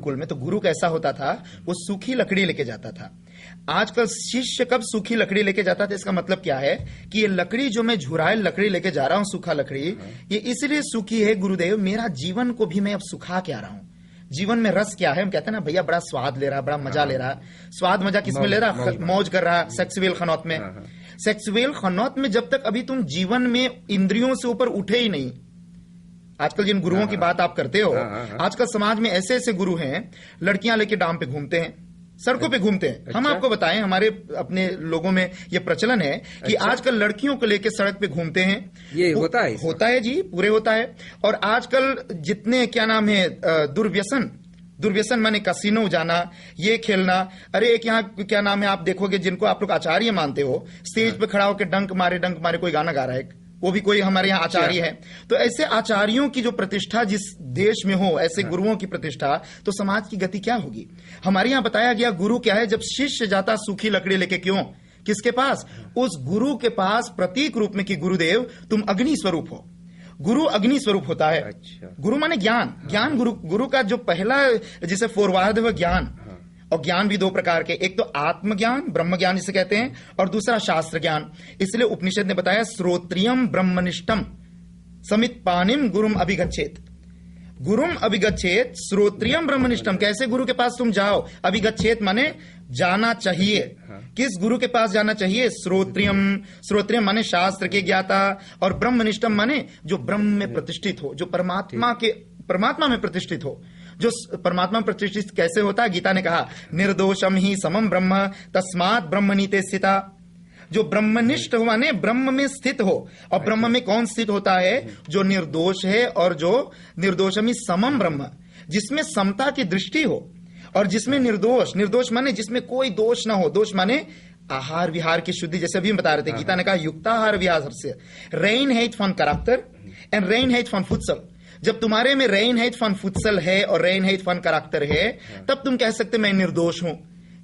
गुरुकुल में, तो गुरु कैसा होता था, वो सूखी लकड़ी लेके जाता था। आजकल शिष्य कब सूखी लकड़ी लेके जाता था, इसका मतलब क्या है कि ये लकड़ी जो मैं झुराइल लकड़ी लेके जा रहा हूं, सूखा लकड़ी, ये इसलिए सूखी है गुरुदेव, मेरा जीवन को भी मैं अब सुखा के आ रहा हूं। जीवन में रस क्या है, हम कहते हैं ना भैया बड़ा स्वाद ले रहा, बड़ा मजा ले रहा। स्वाद मजा किसमें ले रहा, मौज कर रहा, सेक्सुअल खनौत में। सेक्सुअल खनौत में जब तक अभी तुम जीवन में इंद्रियों से ऊपर उठे ही नहीं। आजकल जिन गुरुओं की बात आप करते हो, आजकल समाज में ऐसे ऐसे गुरु हैं, लड़कियां लेके डाम पे घूमते हैं, सड़कों पे घूमते हैं। हम आपको बताएं, हमारे अपने लोगों में ये प्रचलन है कि आजकल लड़कियों को लेके सड़क पे घूमते हैं। ये होता है जी, पूरे होता है। और आजकल जितने क्या नाम है दुर्व्यसन माने कसिनो जाना, ये खेलना। अरे एक यहाँ क्या नाम है, आप देखोगे जिनको आप लोग आचार्य मानते हो, स्टेज पे खड़ा होकर डंक मारे कोई गाना गा रहा है, वो भी कोई हमारे यहाँ आचार्य है। तो ऐसे आचार्यों की जो प्रतिष्ठा जिस देश में हो, ऐसे गुरुओं की प्रतिष्ठा, तो समाज की गति क्या होगी। हमारे यहाँ बताया गया गुरु क्या है, जब शिष्य जाता सूखी लकड़ी लेके, क्यों, किसके पास, उस गुरु के पास प्रतीक रूप में कि गुरुदेव तुम अग्नि स्वरूप हो। गुरु अग्नि स्वरूप होता है। गुरु माने ज्ञान गुरु का जो पहला जिसे फोरवार्ड है वह ज्ञान। और ज्ञान भी दो प्रकार के, एक तो आत्मज्ञान, ब्रह्म ज्ञान जिसे कहते हैं, और दूसरा शास्त्र ज्ञान। इसलिए उपनिषद ने बताया श्रोत्रियम ब्रह्मनिष्ठम समित पानिम गुरुम अभिगच्छेत। गुरुम अभिगच्छेत श्रोत्रियम ब्रह्मनिष्ठम, कैसे गुरु के पास तुम जाओ, अभिगच्छेत माने जाना चाहिए। किस गुरु के पास जाना चाहिए, श्रोत्रियम माने शास्त्र के ज्ञाता, और ब्रह्मनिष्ठम माने जो ब्रह्म में प्रतिष्ठित हो, जो परमात्मा में प्रतिष्ठित हो। जो परमात्मा में प्रतिष्ठित कैसे होता है, गीता ने कहा निर्दोषम ही समम ब्रह्म तस्मात् ब्रह्मणीते स्थिता। जो ब्रह्मनिष्ठ हुआ ने ब्रह्म में स्थित हो, और ब्रह्म में कौन स्थित होता है, जो निर्दोष है, और जो निर्दोषम ही समम ब्रह्म, जिसमें समता की दृष्टि हो, और जिसमें निर्दोष माने जिसमें कोई दोष ना हो। दोष माने आहार विहार की शुद्धि, जैसे अभी हम बता रहे थे, गीता ने कहा युक्ताहार विहार से रेन हेट फॉन कैरेक्टर एंड रेन हेट फॉन फुटसल। जब तुम्हारे में रेन हेट फन फुत्सल है और रेन हेट फन कैरेक्टर है, तब तुम कह सकते मैं निर्दोष हूं।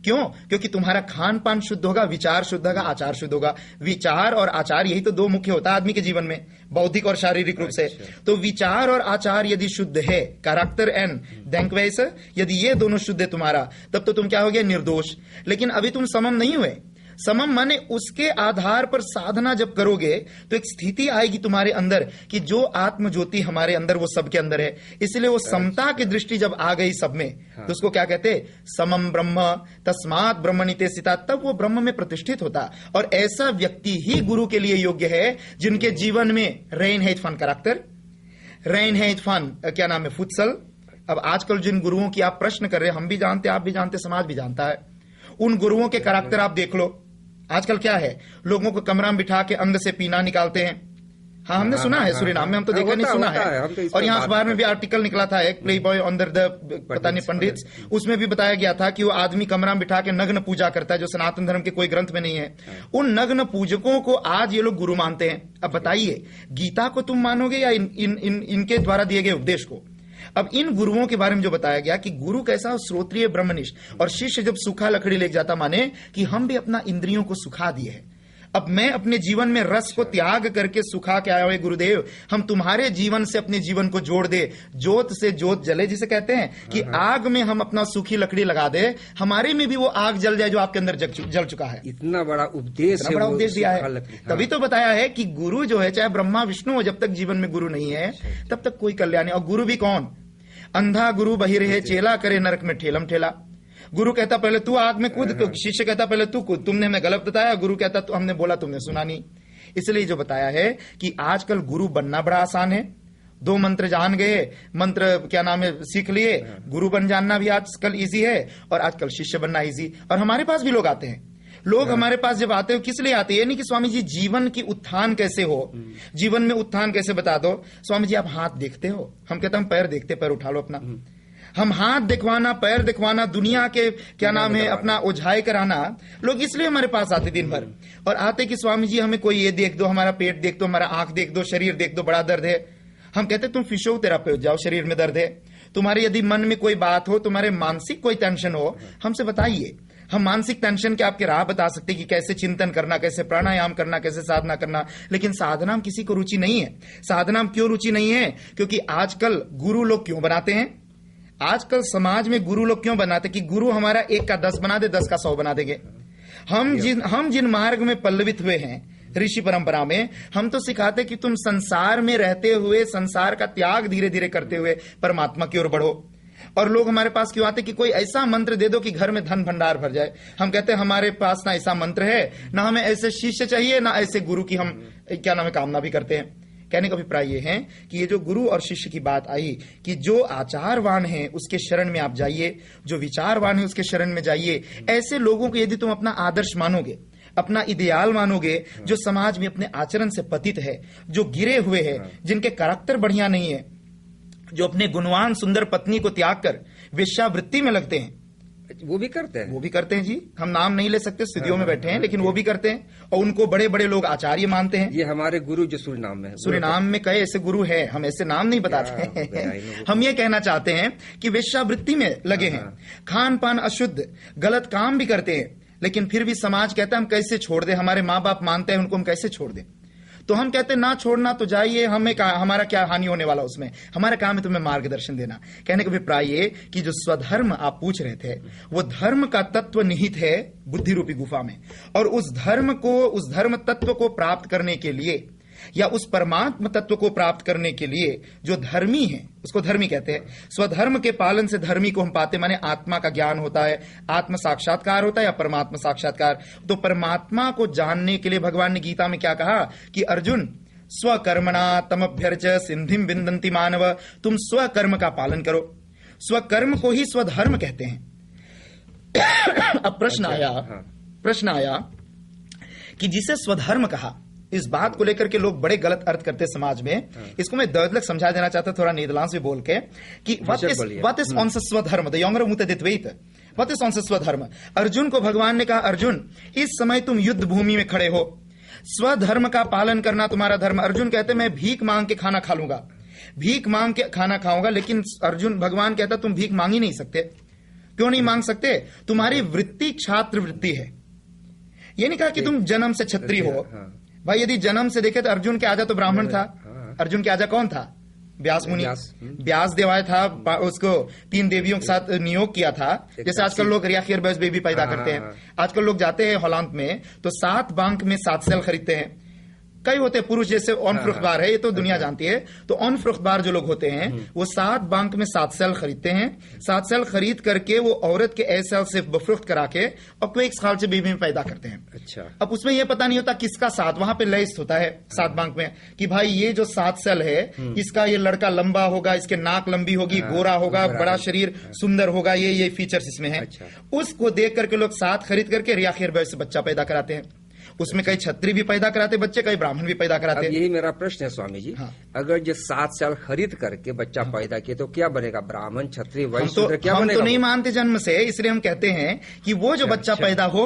क्यों, क्योंकि तुम्हारा खान पान शुद्ध होगा, विचार शुद्ध होगा, आचार शुद्ध होगा। विचार और आचार यही तो दो मुख्य होता है आदमी के जीवन में, बौद्धिक और शारीरिक रूप से। तो विचार और आचार यदि शुद्ध है, कैरेक्टर एंड देंक्वेस, यदि ये दोनों शुद्ध है तुम्हारा, तब तो तुम क्या हो गया, निर्दोष। लेकिन अभी तुम समम नहीं हुए। समम माने उसके आधार पर साधना जब करोगे तो एक स्थिति आएगी तुम्हारे अंदर कि जो आत्म ज्योति हमारे अंदर वो सबके अंदर है। इसलिए वो समता की दृष्टि जब आ गई सब में, तो उसको क्या कहते, समम ब्रह्म तस्मात् ब्रह्मणीते स्थिता, तब वो ब्रह्म में प्रतिष्ठित होता। और ऐसा व्यक्ति ही गुरु के लिए योग्य है जिनके जीवन में रेन हेट फन कैरेक्टर, रेन हेट फन क्या नाम है, फुत्सल। अब आजकल जिन गुरुओं की आप प्रश्न कर रहे हैं, हम भी जानते, आप भी जानते, समाज भी जानता है, उन गुरुओं के कैरेक्टर आप देख लो। आजकल क्या है, लोगों को कमरा में बिठा के अंग से पीना निकालते हैं। हाँ, हमने सुना है, सूरीनाम में हम तो देखा नहीं, सुना है। और यहाँ अखबार में भी आर्टिकल निकला था एक, प्ले बॉय अंडर द पता नहीं पंडित, उसमें भी बताया गया था कि वो आदमी कमरा में बिठा के नग्न पूजा करता है, जो सनातन धर्म के कोई ग्रंथ में नहीं है। उन नग्न पूजकों को आज ये लोग गुरु मानते हैं। अब बताइए, गीता को तुम मानोगे या इनके द्वारा दिए गए उपदेश को। अब इन गुरुओं के बारे में जो बताया गया कि गुरु कैसा, श्रोत्रिय ब्रह्मनिष्ठ, और शिष्य जब सूखा लकड़ी लेके जाता, माने कि हम भी अपना इंद्रियों को सुखा दिए हैं। अब मैं अपने जीवन में रस को त्याग करके सुखा के आया हुए गुरुदेव, हम तुम्हारे जीवन से अपने जीवन को जोड़ दे, जोत से जोत जले जिसे कहते हैं, कि आग में हम अपना सूखी लकड़ी लगा दे, हमारे में भी वो आग जल जाए जो आपके अंदर जल चुका है। इतना बड़ा उपदेश दिया है। तभी तो बताया है कि गुरु जो है, चाहे ब्रह्मा विष्णु हो, जब तक जीवन में गुरु नहीं है तब तक कोई कल्याण नहीं। और गुरु भी कौन, अंधा गुरु बहिर है चेला, करे नरक में ठेलम ठेला। गुरु कहता पहले तू आग में कूद, तो शिष्य कहता पहले तू कूद, तुमने हमें गलत बताया। गुरु कहता तो हमने बोला, तुमने सुना नहीं। इसलिए जो बताया है कि आजकल गुरु बनना बड़ा आसान है। 2 मंत्र जान गए, मंत्र क्या नाम है सीख लिए, गुरु बन जानना भी आजकल इजी है, और आजकल शिष्य बनना इजी। और हमारे पास भी लोग आते हैं, लोग हमारे पास जब आते हो किस लिए आते हैं, नहीं कि स्वामी जी जीवन की उत्थान कैसे हो, जीवन में उत्थान कैसे बता दो। स्वामी जी आप हाथ देखते हो, हम कहते हैं हम पैर देखते, पैर उठा लो अपना। हम हाथ दिखवाना, पैर दिखवाना, दुनिया के क्या नाम है अपना ओझाई कराना, लोग इसलिए हमारे पास आते दिन भर। और आते कि स्वामी जी हमें कोई ये देख दो, हमारा पेट देख दो, हमारा आंख देख दो, शरीर देख दो, बड़ा दर्द है। हम कहते तुम फिजियोथेरापी जाओ, शरीर में दर्द है। तुम्हारे यदि मन में कोई बात हो, तुम्हारे मानसिक कोई टेंशन हो, हमसे बताइए। हम मानसिक टेंशन के आपके राह बता सकते कि कैसे चिंतन करना, कैसे प्राणायाम करना, कैसे साधना करना। लेकिन साधना में किसी को रुचि नहीं है। साधना में क्यों रुचि नहीं है? क्योंकि आजकल गुरु लोग क्यों बनाते हैं? आजकल समाज में गुरु लोग क्यों बनाते कि गुरु हमारा 1 का 10 बना दे, 10 का 100 बना देंगे। हम जिन मार्ग में पल्लवित हुए हैं ऋषि परंपरा में, हम तो सिखाते कि तुम संसार में रहते हुए संसार का त्याग धीरे धीरे करते हुए परमात्मा की ओर बढ़ो। और लोग हमारे पास क्यों आते कि कोई ऐसा मंत्र दे दो कि घर में धन भंडार भर जाए। हम कहते हैं हमारे पास ना ऐसा मंत्र है, ना हमें ऐसे शिष्य चाहिए, ना ऐसे गुरु की हम कामना भी करते हैं। कहने का अभिप्राय ये है कि ये जो गुरु और शिष्य की बात आई कि जो आचारवान है उसके शरण में आप जाइए, जो विचारवान है उसके शरण में जाइए। ऐसे लोगों को यदि तुम अपना आदर्श मानोगे, अपना इडियाल मानोगे, जो समाज में अपने आचरण से पतित है, जो गिरे हुए हैं, जिनके कैरेक्टर बढ़िया नहीं है, जो अपने गुणवान सुंदर पत्नी को त्याग कर वेश्यावृत्ति में लगते हैं, वो भी करते हैं जी। हम नाम नहीं ले सकते, स्टूडियो में बैठे हैं, लेकिन वो भी करते हैं और उनको बड़े बड़े लोग आचार्य मानते हैं। ये हमारे गुरु जो सूरीनाम में कई ऐसे गुरु हैं, हम ऐसे नाम नहीं बताते हैं। हम ये कहना चाहते हैं कि वेश्यावृत्ति में लगे हैं, खान पान अशुद्ध, गलत काम भी करते हैं, लेकिन फिर भी समाज कहता है हम कैसे छोड़ दें, हमारे माँ बाप मानते हैं, उनको हम कैसे छोड़ दें। तो हम कहते हैं ना छोड़ना तो जाइए, हमारा क्या हानि होने वाला उसमें, हमारा काम है तुम्हें मार्गदर्शन देना। कहने का अभिप्राय ये कि जो स्वधर्म आप पूछ रहे थे, वो धर्म का तत्व निहित है बुद्धि रूपी गुफा में, और उस धर्म तत्व को प्राप्त करने के लिए या उस परमात्म तत्व को प्राप्त करने के लिए जो धर्मी है उसको धर्मी कहते हैं। स्वधर्म के पालन से धर्मी को हम पाते, माने आत्मा का ज्ञान होता है, आत्म साक्षात्कार होता है या परमात्मा साक्षात्कार। तो परमात्मा को जानने के लिए भगवान ने गीता में क्या कहा कि अर्जुन स्वकर्मणा तमभ्यर्च सिंधिम विन्दन्ति मानव, तुम स्वकर्म का पालन करो। स्वकर्म को ही स्वधर्म कहते हैं। अब प्रश्न आया कि जिसे स्वधर्म कहा, इस बात को लेकर के लोग बड़े गलत अर्थ करते समाज में। इसको मैं दुidelijk समझा देना चाहता थोड़ा नीदरलैंड्स में बोल के कि what is ons स्वधर्म, द यंगर मुते dit weten, what is ons स्वधर्म। अर्जुन को भगवान ने कहा अर्जुन इस समय तुम युद्ध भूमि में खड़े हो, स्वधर्म का पालन करना तुम्हारा धर्म। अर्जुन कहते मैं भीख मांग के खाना खा लूंगा, भीख मांग के खाना खाऊंगा, लेकिन अर्जुन भगवान कहता तुम भीख मांग ही नहीं सकते। क्यों नहीं मांग सकते? तुम्हारी वृत्ति छात्र वृत्ति है। ये नहीं कहा कि तुम जन्म से क्षत्रिय हो। भाई यदि जन्म से देखे तो अर्जुन के आजा तो ब्राह्मण था। अर्जुन के आजा कौन था? व्यास मुनि। व्यास देवाय था, उसको 3 देवियों के साथ नियोग किया था। जैसे आजकल लोग रियाखिर बस बेबी पैदा करते हैं। आजकल लोग जाते हैं हॉलैंड में तो 7 बैंक में 7 सेल खरीदते हैं। कई होते हैं पुरुष, जैसे ऑन फ्रुख्तबार है, ये तो दुनिया जानती है। तो ऑन फ्रुख्तबार जो लोग होते हैं वो 7 बैंक में 7 सेल खरीदते हैं। 7 सेल खरीद करके वो औरत के ए सेल से बफ्रुख्त करा के और कोई 1 साल से बेबी में पैदा करते हैं। अच्छा। अब उसमें ये पता नहीं होता किसका 7, वहां पे लिस्ट होता है 7 बैंक में कि भाई ये जो 7 सेल है इसका ये लड़का लंबा होगा, इसके नाक लंबी होगी, गोरा होगा, बड़ा शरीर, सुंदर होगा, ये फीचर्स इसमें है। उसको देख करके लोग 7 खरीद करके रियाखिर बैस से बच्चा पैदा कराते हैं। उसमें कई क्षत्रिय भी पैदा कराते बच्चे, कई ब्राह्मण भी पैदा कराते हैं। यही मेरा प्रश्न है स्वामी जी। अगर जो 7 साल खरीद करके बच्चा पैदा किए तो क्या बनेगा? ब्राह्मण, क्षत्रिय, वैश्य क्या बनेगा? हम तो नहीं मानते जन्म से, इसलिए हम कहते हैं कि वो जो बच्चा पैदा होगा